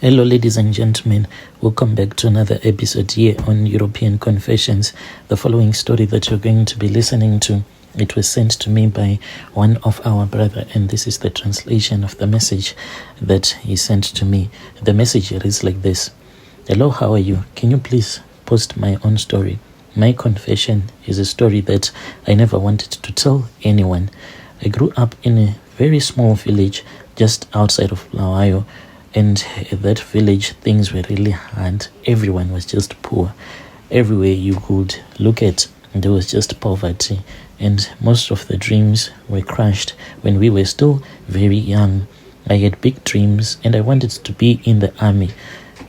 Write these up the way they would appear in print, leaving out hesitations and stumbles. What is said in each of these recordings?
Hello, ladies and gentlemen. Welcome back to another episode here on European Confessions. The following story that you're going to be listening to, it was sent to me by one of our brother, and this is the translation of the message that he sent to me. The message reads like this. Hello, how are you? Can you please post my own story? My confession is a story that I never wanted to tell anyone. I grew up in a very small village just outside of Bulawayo. And in that village, things were really hard. Everyone was just poor. Everywhere you could look at, there was just poverty. And most of the dreams were crushed when we were still very young. I had big dreams and I wanted to be in the army.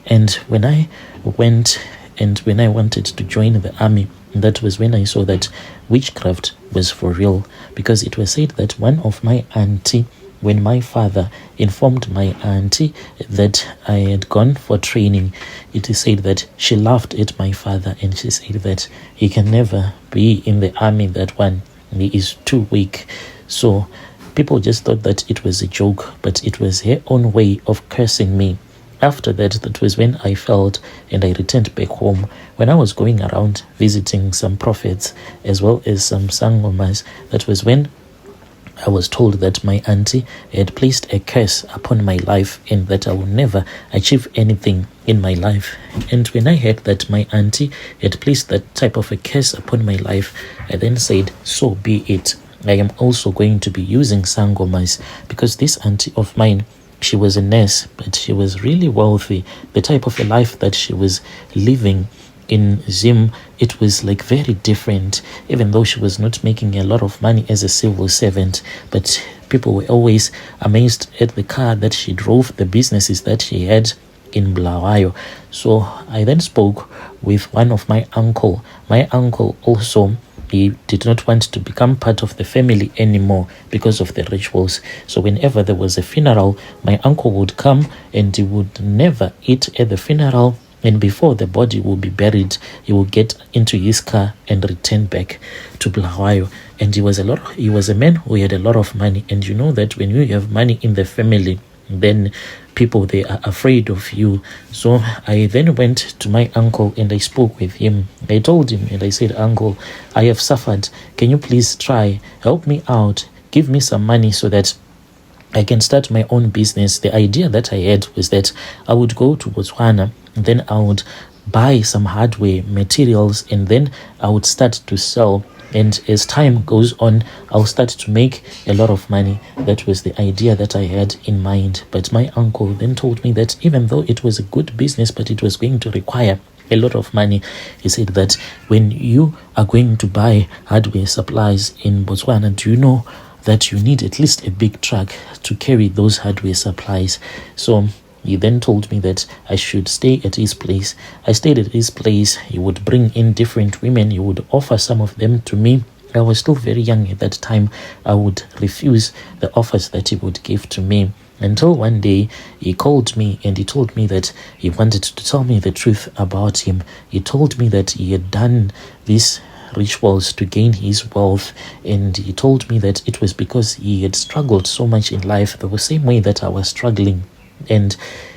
And when I wanted to join the army, that was when I saw that witchcraft was for real. Because it was said that one of my auntie, when my father informed my auntie that I had gone for training, it is said that she laughed at my father and she said that he can never be in the army, that one, he is too weak. So people just thought that it was a joke, but it was her own way of cursing me. After that, that was when I felt and I returned back home. When I was going around visiting some prophets as well as some sangomas, that was when I was told that my auntie had placed a curse upon my life and that I would never achieve anything in my life. And when I heard that my auntie had placed that type of a curse upon my life, I then said, so be it. I am also going to be using sangomas, because this auntie of mine, she was a nurse, but she was really wealthy. The type of a life that she was living in Zim, it was like very different, even though she was not making a lot of money as a civil servant. But people were always amazed at the car that she drove, the businesses that she had in Bulawayo. So I then spoke with one of my uncle. My uncle also, he did not want to become part of the family anymore because of the rituals. So whenever there was a funeral, my uncle would come and he would never eat at the funeral. And before the body will be buried, he will get into his car and return back to Bulawayo. And he was a man who had a lot of money. And you know that when you have money in the family, then people, they are afraid of you. So I then went to my uncle and I spoke with him. I told him and I said, Uncle, I have suffered. Can you please try, help me out, give me some money so that I can start my own business. The idea that I had was that I would go to Botswana, and then I would buy some hardware materials, and then I would start to sell. And as time goes on, I'll start to make a lot of money. That was the idea that I had in mind. But my uncle then told me that even though it was a good business, but it was going to require a lot of money. He said that when you are going to buy hardware supplies in Botswana, do you know that you need at least a big truck to carry those hardware supplies? So he then told me that I should stay at his place. I stayed at his place. He would bring in different women. He would offer some of them to me. I was still very young at that time. I would refuse the offers that he would give to me, until one day he called me and he told me that he wanted to tell me the truth about him. He told me that he had done these rituals to gain his wealth, and he told me that it was because he had struggled so much in life the same way that I was struggling, and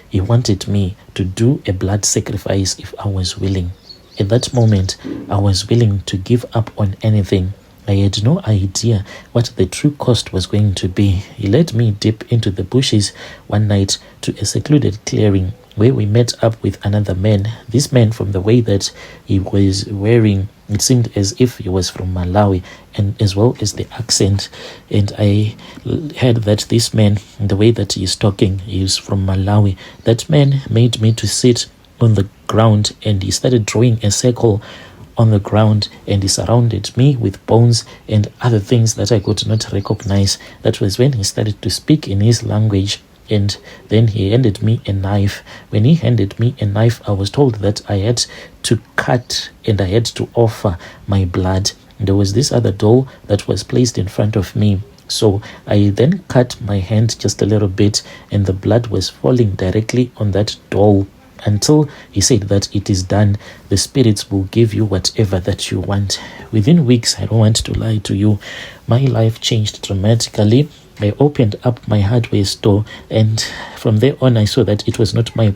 he wanted me to do a blood sacrifice if I was willing. At that moment, I was willing to give up on anything. I had no idea what the true cost was going to be. He led me deep into the bushes one night to a secluded clearing where we met up with another man. This man, from the way that he was wearing, it seemed as if he was from Malawi, and as well as the accent. And I heard that this man, the way that he is talking, he is from Malawi. That man made me to sit on the ground, and he started drawing a circle on the ground, and he surrounded me with bones and other things that I could not recognize. That was when he started to speak in his language, and then he handed me a knife. When he handed me a knife, I was told that I had to cut and I had to offer my blood. There was this other doll that was placed in front of me. So I then cut my hand just a little bit, and the blood was falling directly on that doll, until he said that it is done. The spirits will give you whatever that you want. Within weeks, I don't want to lie to you, my life changed dramatically. I opened up my hardware store, and from there on I saw that it was not my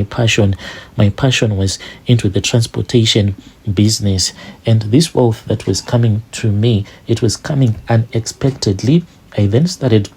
passion. My passion was into the transportation business, and this wealth that was coming to me, it was coming unexpectedly. I then started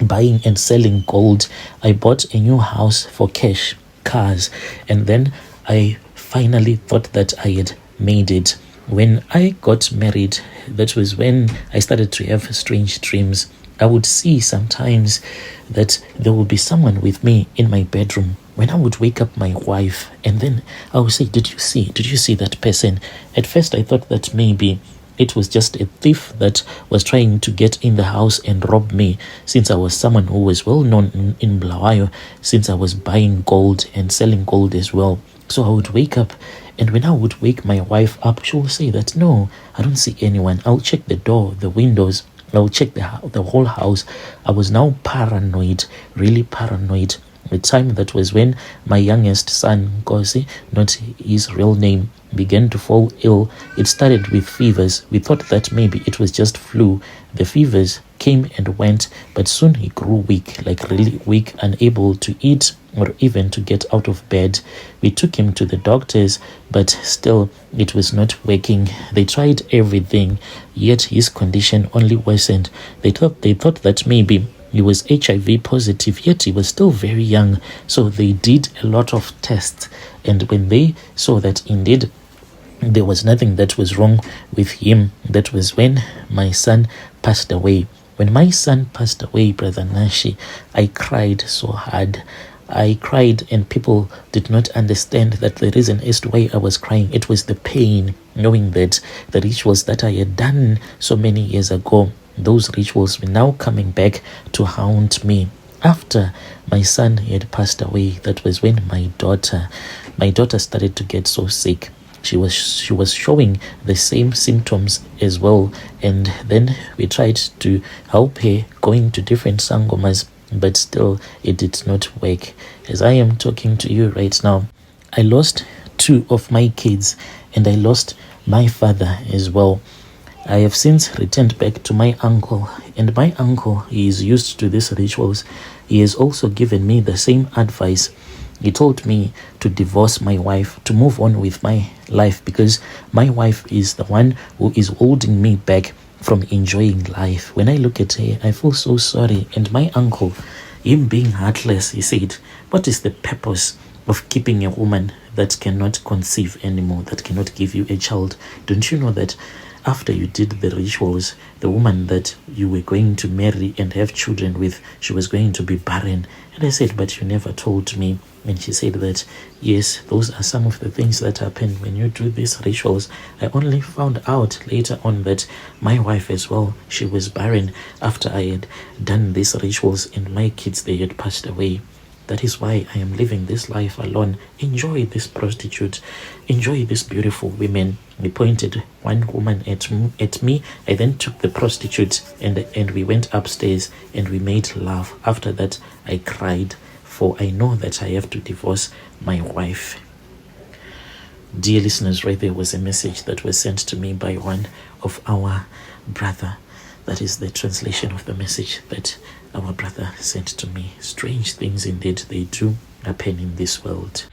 buying and selling gold. I bought a new house for cash, cars, and then I finally thought that I had made it. When I got married, that was when I started to have strange dreams. I would see sometimes that there would be someone with me in my bedroom. When I would wake up my wife, and then I would say, did you see that person? At first I thought that maybe it was just a thief that was trying to get in the house and rob me, since I was someone who was well known in Blawayo, since I was buying gold and selling gold as well. So I would wake up, and when I would wake my wife up, she will say that, no, I don't see anyone. I'll check the door, the windows, I'll check the whole house. I was now paranoid, really paranoid. The time that was when my youngest son, Ngozi, not his real name, began to fall ill. It started with fevers. We thought that maybe it was just flu. The fevers came and went, but soon he grew weak, like really weak, unable to eat or even to get out of bed. We took him to the doctors, but still it was not working. They tried everything, yet his condition only worsened. They thought that maybe he was HIV positive, yet he was still very young. So they did a lot of tests, and when they saw that indeed there was nothing that was wrong with him, that was when my son passed away. When my son passed away, Brother Nashi, I cried so hard. I cried, and people did not understand that the reason as to why I was crying, it was the pain, knowing that the rituals that I had done so many years ago, those rituals were now coming back to haunt me. After my son had passed away, that was when my daughter started to get so sick. She was showing the same symptoms as well, and then we tried to help her, going to different sangomas, but still it did not work. As I am talking to you right now, I lost 2 of my kids, and I lost my father as well. I have since returned back to my uncle, and my uncle, he is used to these rituals. He has also given me the same advice. He told me to divorce my wife, to move on with my life, because my wife is the one who is holding me back from enjoying life. When I look at her, I feel so sorry. And my uncle, him being heartless, he said, what is the purpose of keeping a woman that cannot conceive anymore, that cannot give you a child? Don't you know that after you did the rituals, the woman that you were going to marry and have children with, she was going to be barren? And I said, but you never told me. And she said that, yes, those are some of the things that happen when you do these rituals. I only found out later on that my wife as well, she was barren after I had done these rituals, and my kids, they had passed away. That is why I am living this life alone. Enjoy this prostitute. Enjoy these beautiful women. He pointed one woman at me. I then took the prostitute, and we went upstairs and we made love. After that, I cried, for I know that I have to divorce my wife. Dear listeners, right there was a message that was sent to me by one of our brother. That is the translation of the message that our brother sent to me. Strange things indeed, they do happen in this world.